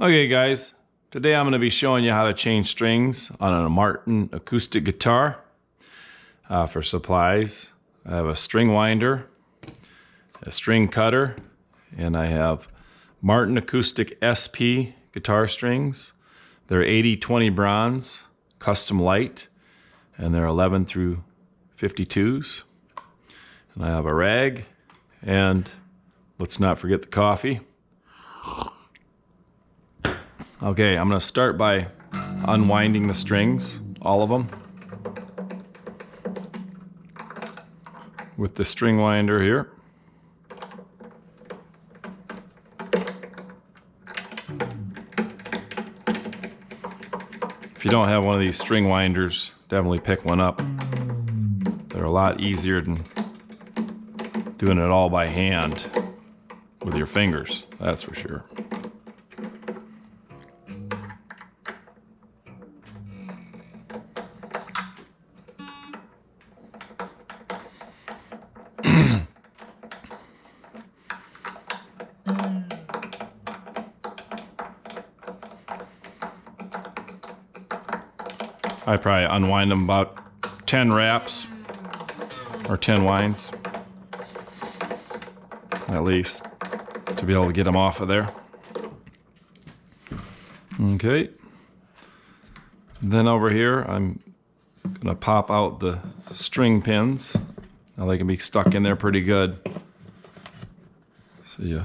Okay guys, today I'm going to be showing you how to change strings on a Martin acoustic guitar. For supplies, I have a string winder, a string cutter, and I have Martin Acoustic SP guitar strings. They're 80/20 bronze, custom light, and they're 11 through 52s. And I have a rag, and let's not forget the coffee. Okay, I'm going to start by unwinding the strings, all of them, with the string winder here. If you don't have one of these string winders, definitely pick one up. They're a lot easier than doing it all by hand with your fingers, that's for sure. I probably unwind them about 10 wraps or 10 winds at least to be able to get them off of there. Okay, then over here I'm gonna pop out the string pins. Now they can be stuck in there pretty good, so you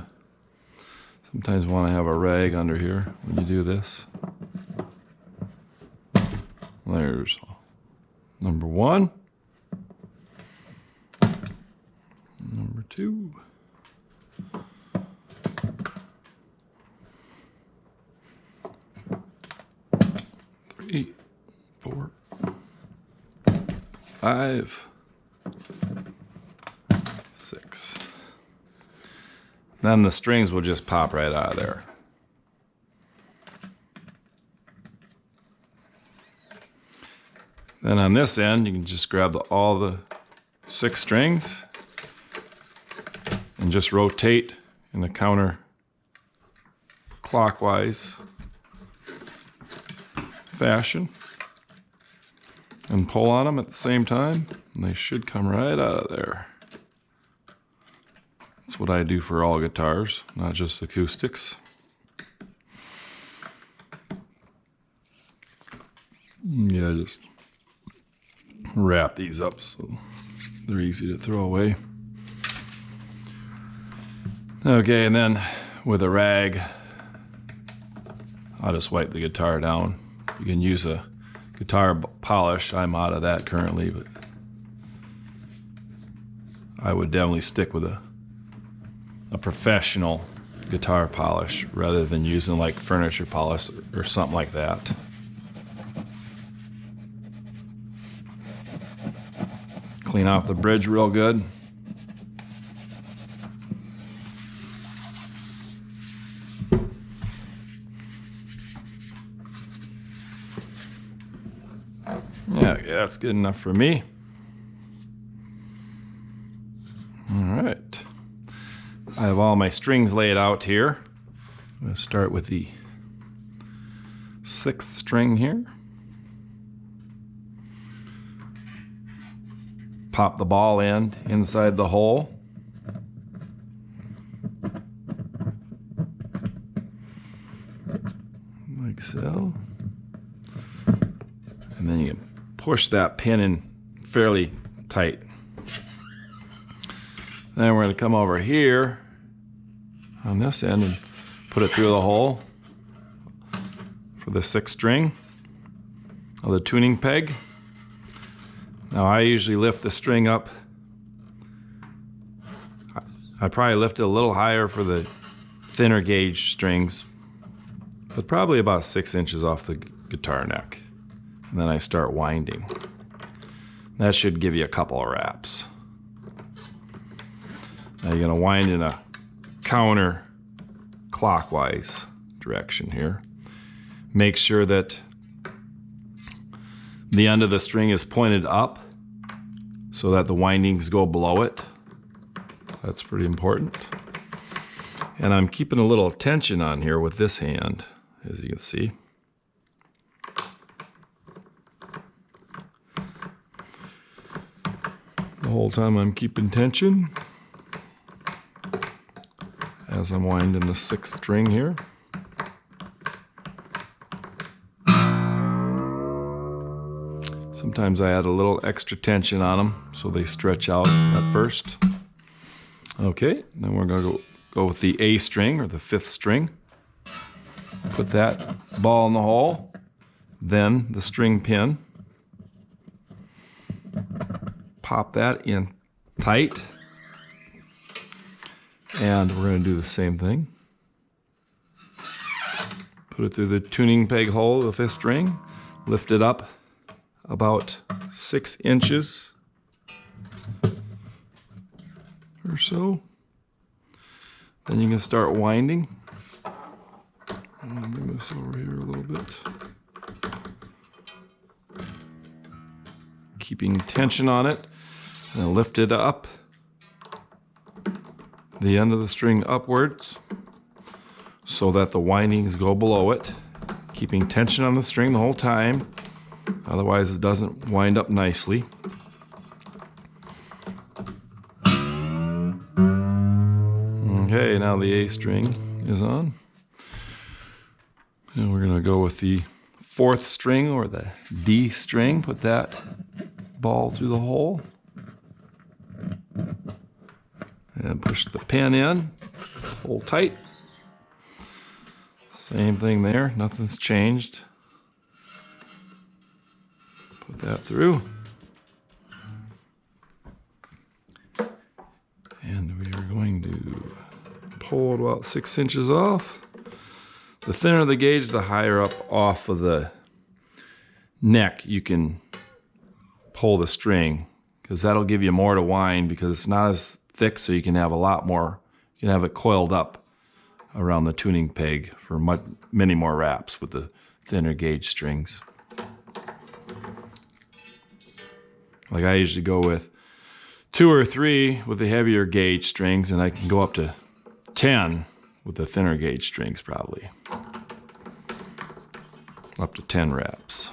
sometimes want to have a rag under here when you do this. There's number one, number two, three, 4, 5, 6. Then the strings will just pop right out of there. Then on this end, you can just grab all the 6 strings and just rotate in the counter clockwise fashion and pull on them at the same time, and they should come right out of there. That's what I do for all guitars, not just acoustics. Yeah, just wrap these up so they're easy to throw away. Okay, and then with a rag, I'll just wipe the guitar down. You can use a guitar polish. I'm out of that currently, but I would definitely stick with a professional guitar polish rather than using like furniture polish or something like that. Clean off the bridge real good. Yeah, okay, that's good enough for me. All right. I have all my strings laid out here. I'm going to start with the 6th string here. Pop the ball end inside the hole. Like so. And then you can push that pin in fairly tight. Then we're going to come over here on this end and put it through the hole for the 6th string of the tuning peg. Now I usually lift the string up. I probably lift it a little higher for the thinner gauge strings, but probably about 6 inches off the guitar neck. And then I start winding. That should give you a couple of wraps. Now you're going to wind in a counter clockwise direction here. Make sure that the end of the string is pointed up so that the windings go below it. That's pretty important. And I'm keeping a little tension on here with this hand as you can see. The whole time I'm keeping tension as I'm winding the 6th string here. Sometimes I add a little extra tension on them so they stretch out at first. Okay, then we're going to go with the A string, or the 5th string. Put that ball in the hole, then the string pin. Pop that in tight, and we're going to do the same thing. Put it through the tuning peg hole of the 5th string, lift it up about 6 inches or so. Then you can start winding. Bring this over here a little bit. Keeping tension on it, and lift it up, the end of the string upwards, so that the windings go below it. Keeping tension on the string the whole time, otherwise it doesn't wind up nicely. Okay, now the A string is on. And we're going to go with the 4th string, or the D string. Put that ball through the hole. And push the pin in. Hold tight. Same thing there. Nothing's changed. Put that through. And we are going to pull it about 6 inches off. The thinner the gauge, the higher up off of the neck you can pull the string, because that'll give you more to wind, because it's not as thick, so you can have a lot more. You can have it coiled up around the tuning peg for many more wraps with the thinner gauge strings. Like I usually go with 2 or 3 with the heavier gauge strings, and I can go up to 10 with the thinner gauge strings, probably. Up to 10 wraps.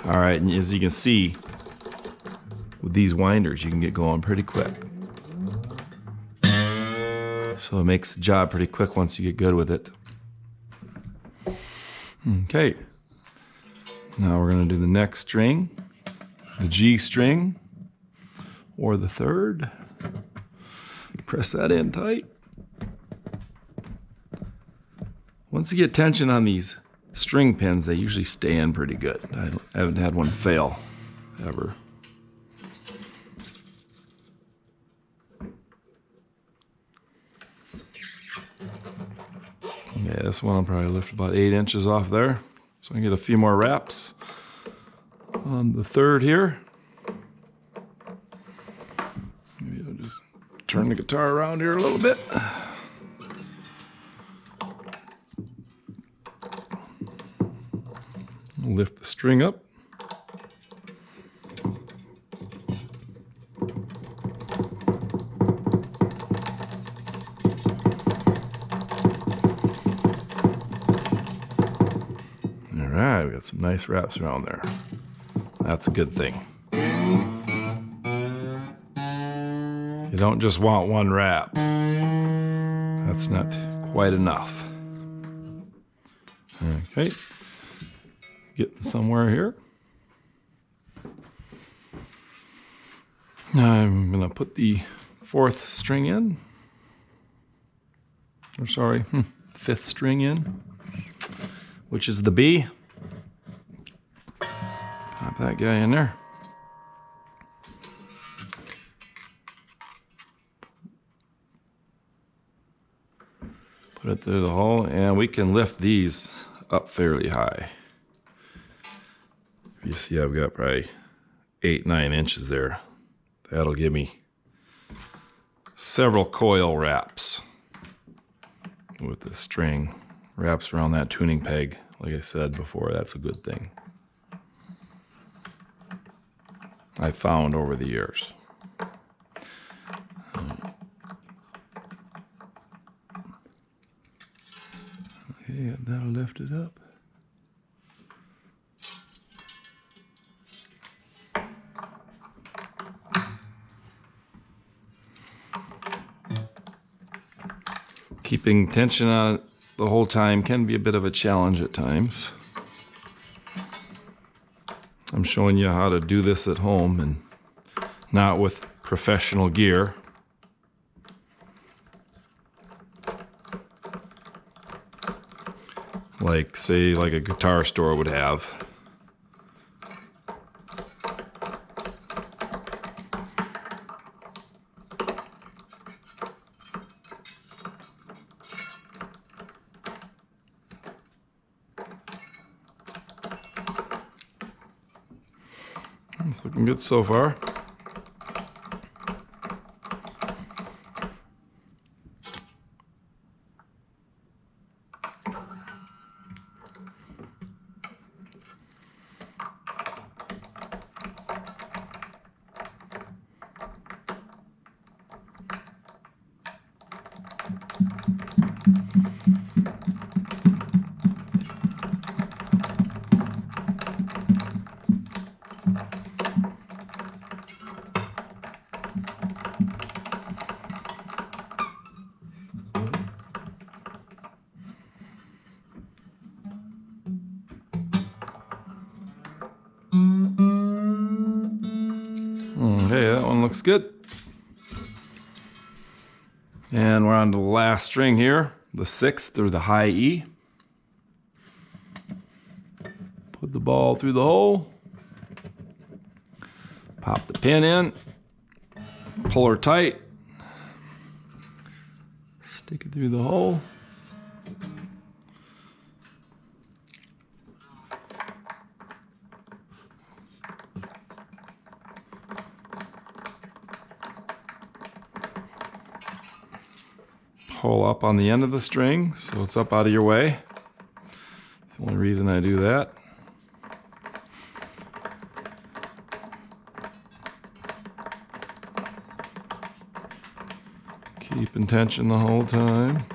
All right, and as you can see, with these winders, you can get going pretty quick. So it makes the job pretty quick once you get good with it. Okay, now we're going to do the next string, the G string, or the 3rd. Press that in tight. Once you get tension on these string pins, they usually stay in pretty good. I haven't had one fail, ever. Yeah, this one I'll probably lift about 8 inches off there, so I can get a few more wraps on the 3rd here. Maybe I'll just turn the guitar around here a little bit. Lift the string up. All right, we got some nice wraps around there. That's a good thing. You don't just want one wrap. That's not quite enough. Okay. Getting somewhere here. Now I'm going to put the 4th string in. Or sorry, 5th string in, which is the B. Pop that guy in there. Put it through the hole, and we can lift these up fairly high. You see I've got probably 8-9 inches there. That'll give me several coil wraps with the string. Wraps around that tuning peg. Like I said before, that's a good thing. I found over the years. Okay, that'll lift it up. Keeping tension on it the whole time can be a bit of a challenge at times. I'm showing you how to do this at home and not with professional gear. Like, say, like a guitar store would have. It's looking good so far. Okay, that one looks good. And we're on to the last string here, the 6th through the high E. Put the ball through the hole. Pop the pin in. Pull her tight. Stick it through the hole. Pull up on the end of the string so it's up out of your way. That's the only reason I do that. Keep in tension the whole time.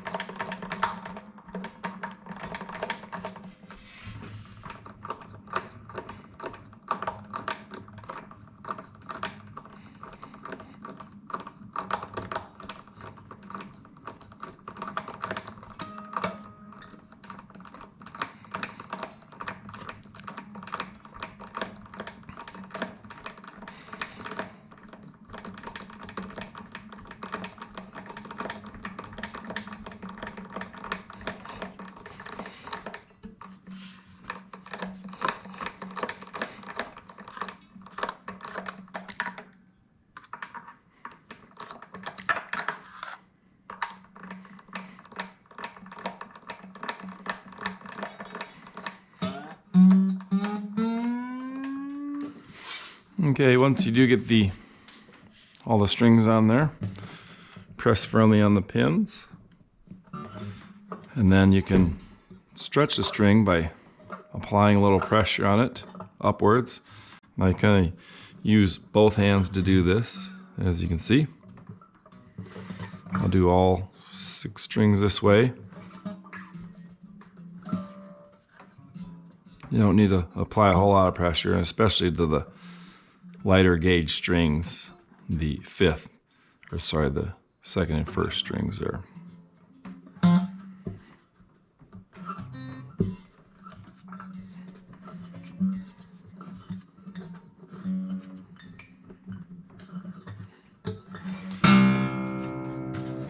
Okay, once you do get all the strings on there, press firmly on the pins, and then you can stretch the string by applying a little pressure on it upwards. I kind of use both hands to do this, as you can see. I'll do all 6 strings this way. You don't need to apply a whole lot of pressure, especially to the lighter gauge strings, the 5th, or sorry, the 2nd and 1st strings there.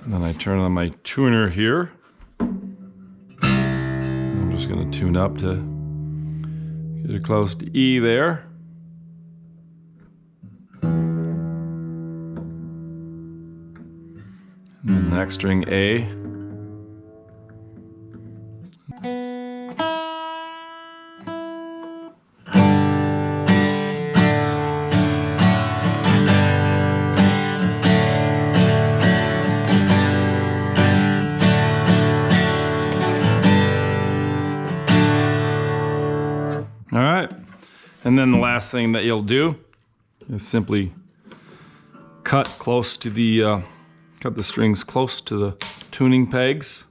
And then I turn on my tuner here. I'm just going to tune up to get it close to E there. And then the next string A. All right, and then the last thing that you'll do is simply cut close to the cut the strings close to the tuning pegs.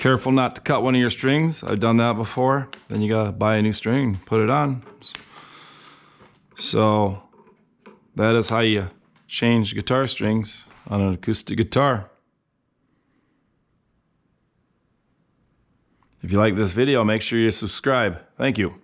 Careful not to cut one of your strings. I've done that before. Then you gotta buy a new string, put it on. So that is how you change guitar strings on an acoustic guitar. If you like this video, make sure you subscribe. Thank you.